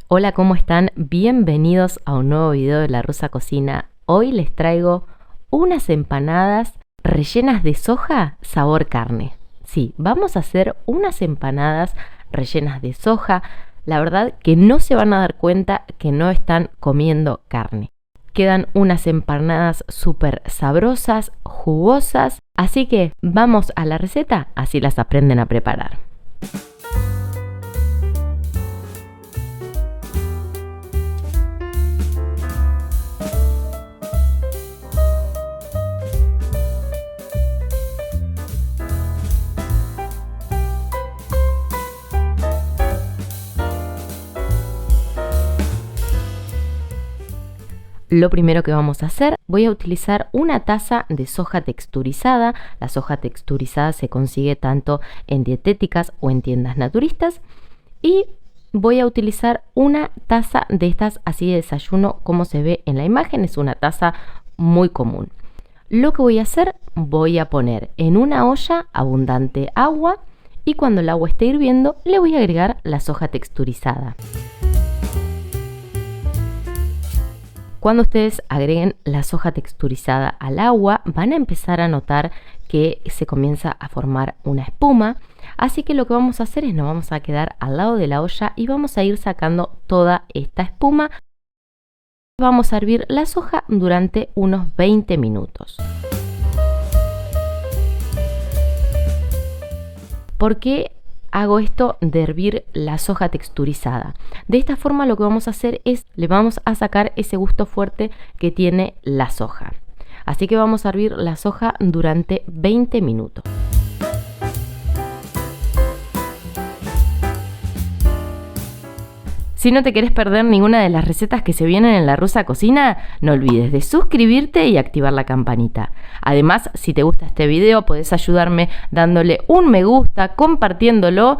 Hola, ¿cómo están? Bienvenidos a un nuevo video de La Rusa Cocina. Hoy les traigo unas empanadas rellenas de soja sabor carne. Sí, vamos a hacer unas empanadas rellenas de soja. La verdad que no se van a dar cuenta que no están comiendo carne. Quedan unas empanadas súper sabrosas, jugosas. Así que vamos a la receta, así las aprenden a preparar. Lo primero que vamos a hacer, voy a utilizar una taza de soja texturizada. La soja texturizada se consigue tanto en dietéticas o en tiendas naturistas. Y voy a utilizar una taza de estas así de desayuno como se ve en la imagen. Es una taza muy común. Lo que voy a hacer, voy a poner en una olla abundante agua y cuando el agua esté hirviendo le voy a agregar la soja texturizada. Cuando ustedes agreguen la soja texturizada al agua, van a empezar a notar que se comienza a formar una espuma. Así que lo que vamos a hacer es nos vamos a quedar al lado de la olla y vamos a ir sacando toda esta espuma. Vamos a hervir la soja durante unos 20 minutos. ¿Por qué hago esto de hervir la soja texturizada? De esta forma lo que vamos a hacer es, le vamos a sacar ese gusto fuerte que tiene la soja. Así que vamos a hervir la soja durante 20 minutos. Si no te querés perder ninguna de las recetas que se vienen en La Rusa Cocina, no olvides de suscribirte y activar la campanita. Además, si te gusta este video, podés ayudarme dándole un me gusta, compartiéndolo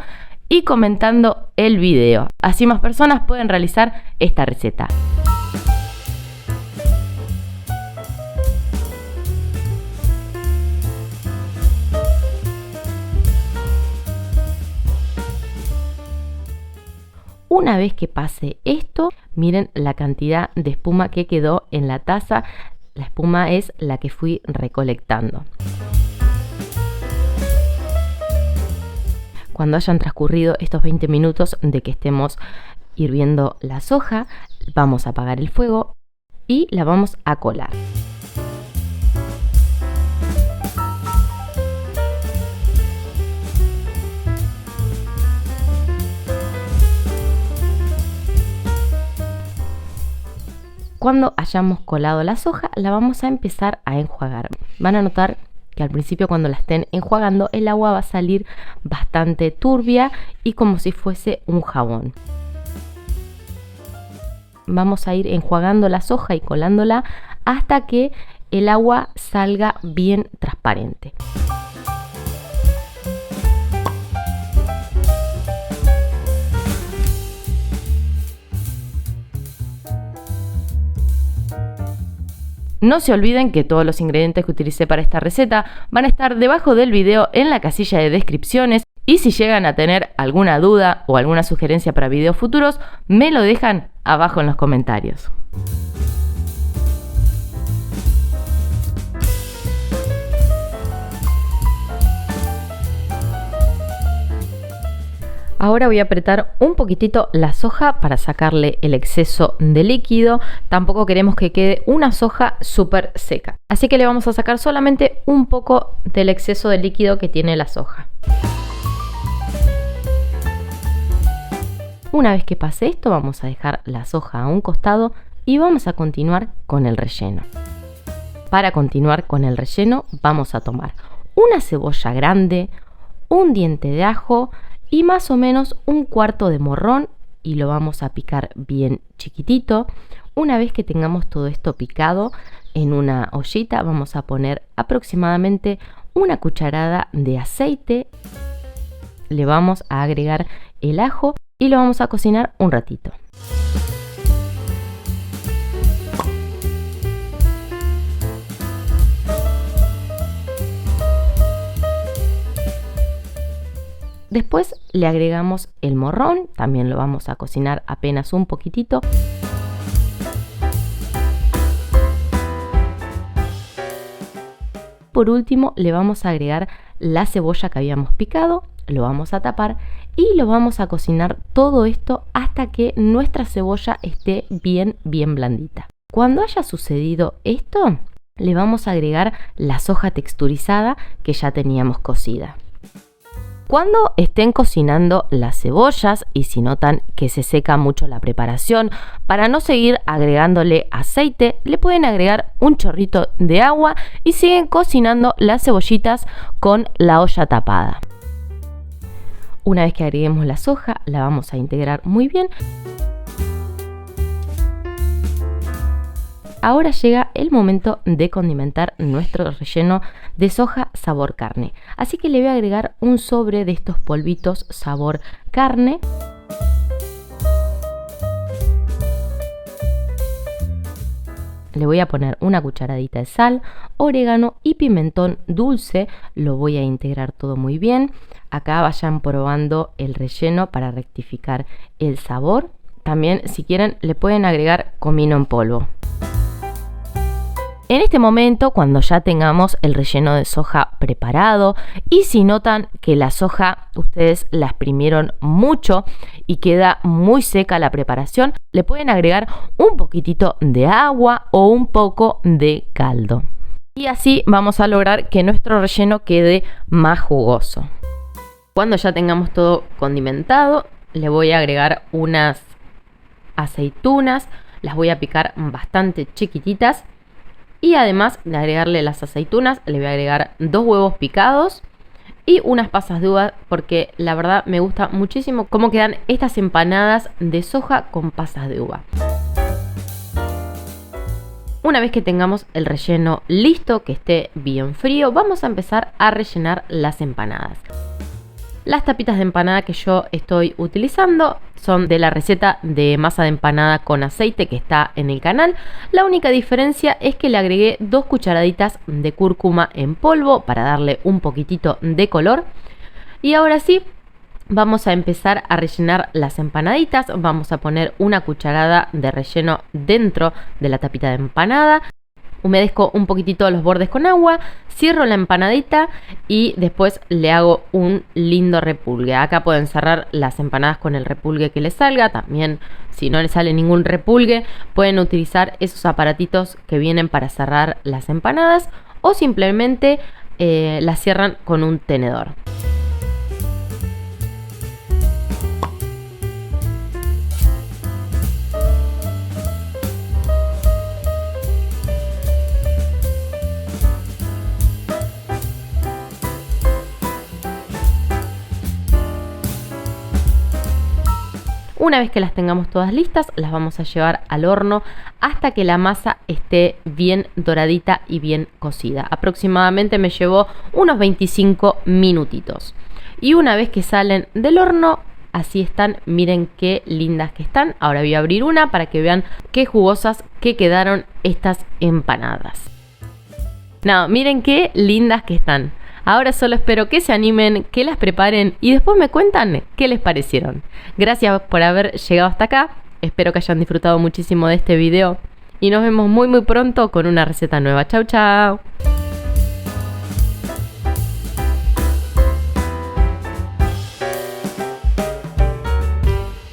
y comentando el video. Así más personas pueden realizar esta receta. Una vez que pase esto, miren la cantidad de espuma que quedó en la taza. La espuma es la que fui recolectando. Cuando hayan transcurrido estos 20 minutos de que estemos hirviendo la soja, vamos a apagar el fuego y la vamos a colar. Cuando hayamos colado la soja, la vamos a empezar a enjuagar. Van a notar que al principio cuando la estén enjuagando, el agua va a salir bastante turbia y como si fuese un jabón. Vamos a ir enjuagando la soja y colándola hasta que el agua salga bien transparente. No se olviden que todos los ingredientes que utilicé para esta receta van a estar debajo del video en la casilla de descripciones y si llegan a tener alguna duda o alguna sugerencia para videos futuros, me lo dejan abajo en los comentarios. Ahora voy a apretar un poquitito la soja para sacarle el exceso de líquido. Tampoco queremos que quede una soja súper seca. Así que le vamos a sacar solamente un poco del exceso de líquido que tiene la soja. Una vez que pase esto, vamos a dejar la soja a un costado y vamos a continuar con el relleno. Para continuar con el relleno, vamos a tomar una cebolla grande, un diente de ajo y más o menos un cuarto de morrón y lo vamos a picar bien chiquitito. Una vez que tengamos todo esto picado en una ollita, vamos a poner aproximadamente una cucharada de aceite. Le vamos a agregar el ajo y lo vamos a cocinar un ratito. Después le agregamos el morrón, también lo vamos a cocinar apenas un poquitito. Por último le vamos a agregar la cebolla que habíamos picado, lo vamos a tapar y lo vamos a cocinar todo esto hasta que nuestra cebolla esté bien blandita. Cuando haya sucedido esto, le vamos a agregar la soja texturizada que ya teníamos cocida. Cuando estén cocinando las cebollas y si notan que se seca mucho la preparación, para no seguir agregándole aceite, le pueden agregar un chorrito de agua y siguen cocinando las cebollitas con la olla tapada. Una vez que agreguemos la soja, la vamos a integrar muy bien. Ahora llega el momento de condimentar nuestro relleno de soja sabor carne. Así que le voy a agregar un sobre de estos polvitos sabor carne. Le voy a poner una cucharadita de sal, orégano y pimentón dulce. Lo voy a integrar todo muy bien. Acá vayan probando el relleno para rectificar el sabor. También, si quieren, le pueden agregar comino en polvo. En este momento, cuando ya tengamos el relleno de soja preparado y si notan que la soja ustedes la exprimieron mucho y queda muy seca la preparación, le pueden agregar un poquitito de agua o un poco de caldo. Y así vamos a lograr que nuestro relleno quede más jugoso. Cuando ya tengamos todo condimentado, le voy a agregar unas aceitunas, las voy a picar bastante chiquititas. Y además de agregarle las aceitunas, le voy a agregar 2 huevos picados y unas pasas de uva, porque la verdad me gusta muchísimo cómo quedan estas empanadas de soja con pasas de uva. Una vez que tengamos el relleno listo, que esté bien frío, vamos a empezar a rellenar las empanadas. Las tapitas de empanada que yo estoy utilizando son de la receta de masa de empanada con aceite que está en el canal. La única diferencia es que le agregué 2 cucharaditas de cúrcuma en polvo para darle un poquitito de color. Y ahora sí, vamos a empezar a rellenar las empanaditas. Vamos a poner una cucharada de relleno dentro de la tapita de empanada. Humedezco un poquitito los bordes con agua, cierro la empanadita y después le hago un lindo repulgue. Acá pueden cerrar las empanadas con el repulgue que les salga. También, si no les sale ningún repulgue, pueden utilizar esos aparatitos que vienen para cerrar las empanadas o simplemente las cierran con un tenedor. Una vez que las tengamos todas listas, las vamos a llevar al horno hasta que la masa esté bien doradita y bien cocida. Aproximadamente me llevó unos 25 minutitos. Y una vez que salen del horno, así están. Miren qué lindas que están. Ahora voy a abrir una para que vean qué jugosas que quedaron estas empanadas. No, miren qué lindas que están. Ahora solo espero que se animen, que las preparen y después me cuentan qué les parecieron. Gracias por haber llegado hasta acá. Espero que hayan disfrutado muchísimo de este video. Y nos vemos muy pronto con una receta nueva. Chau, chau.